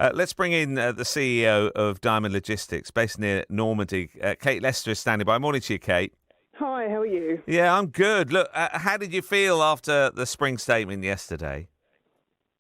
Let's bring in the CEO of Diamond Logistics, based near Normandy. Kate Lester is standing by. Morning to you, Kate. Hi, how are you? Yeah, I'm good. Look, how did you feel after the spring statement yesterday?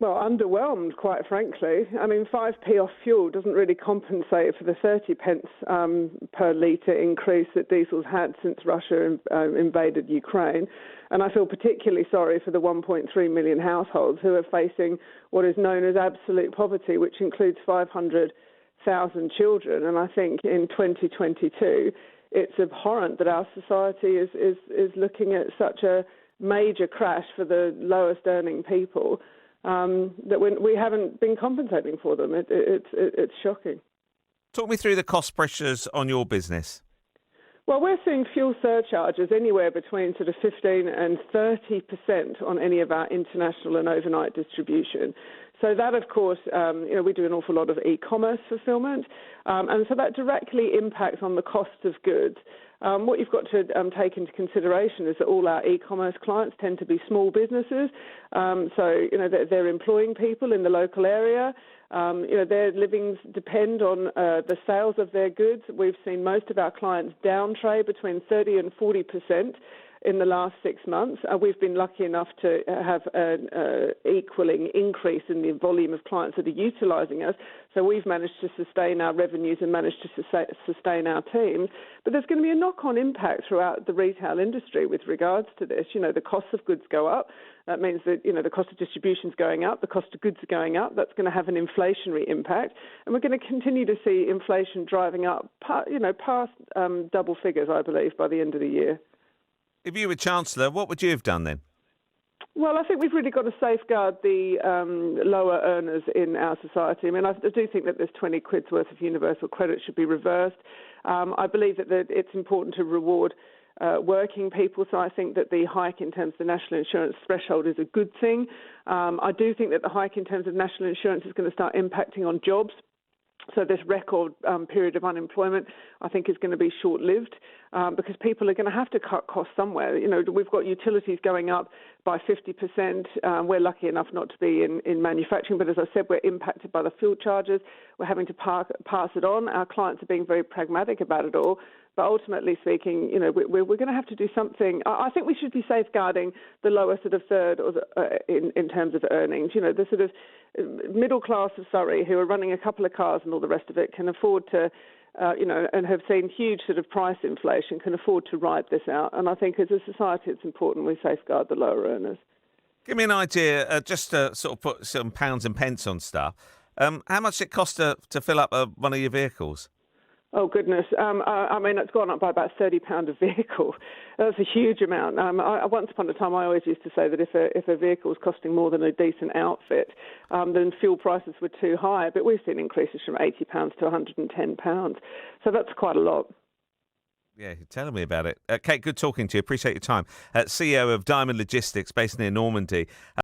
Well, underwhelmed, quite frankly. I mean, 5p off fuel doesn't really compensate for the 30 pence per litre increase that diesel's had since Russia invaded Ukraine. And I feel particularly sorry for the 1.3 million households who are facing what is known as absolute poverty, which includes 500,000 children. And I think in 2022, it's abhorrent that our society is looking at such a major crash for the lowest earning people. That we haven't been compensating for them. It's shocking. Talk me through the cost pressures on your business. Well, we're seeing fuel surcharges anywhere between sort of 15 and 30% on any of our international and overnight distribution. So that, of course, we do an awful lot of e-commerce fulfillment, and so that directly impacts on the cost of goods. What you've got to take into consideration is that all our e-commerce clients tend to be small businesses, so they're employing people in the local area. Their livings depend on the sales of their goods. We've seen most of our clients down trade between 30 and 40% in the last 6 months. We've been lucky enough to have an equaling increase in the volume of clients that are utilising us. So we've managed to sustain our revenues and managed to sustain our teams. But there's going to be a knock-on impact throughout the retail industry with regards to this. The cost of goods go up. That means that, the cost of distribution is going up, the cost of goods are going up. That's going to have an inflationary impact. And we're going to continue to see inflation driving up, past double figures, I believe, by the end of the year. If you were Chancellor, what would you have done then? Well, I think we've really got to safeguard the lower earners in our society. I mean, I do think that this 20 quid's worth of universal credit should be reversed. I believe that it's important to reward working people, so I think that the hike in terms of the national insurance threshold is a good thing. I do think that the hike in terms of national insurance is going to start impacting on jobs. So this record period of unemployment, I think, is going to be short-lived because people are going to have to cut costs somewhere. We've got utilities going up by 50%. We're lucky enough not to be in manufacturing, but as I said, we're impacted by the fuel charges. We're having to pass it on. Our clients are being very pragmatic about it all. But ultimately speaking, we're going to have to do something. I think we should be safeguarding the lower sort of third in terms of earnings. The sort of middle class of Surrey who are running a couple of cars and all the rest of it can afford to, and have seen huge sort of price inflation, can afford to ride this out. And I think as a society, it's important we safeguard the lower earners. Give me an idea, just to sort of put some pounds and pence on stuff. How much it costs to fill up one of your vehicles? Oh, goodness. I mean, it's gone up by about £30 a vehicle. That's a huge amount. Once upon a time, I always used to say that if a vehicle was costing more than a decent outfit, then fuel prices were too high. But we've seen increases from £80 to £110. So that's quite a lot. Yeah, you're telling me about it. Kate, good talking to you. Appreciate your time. CEO of Diamond Logistics, based near Normandy.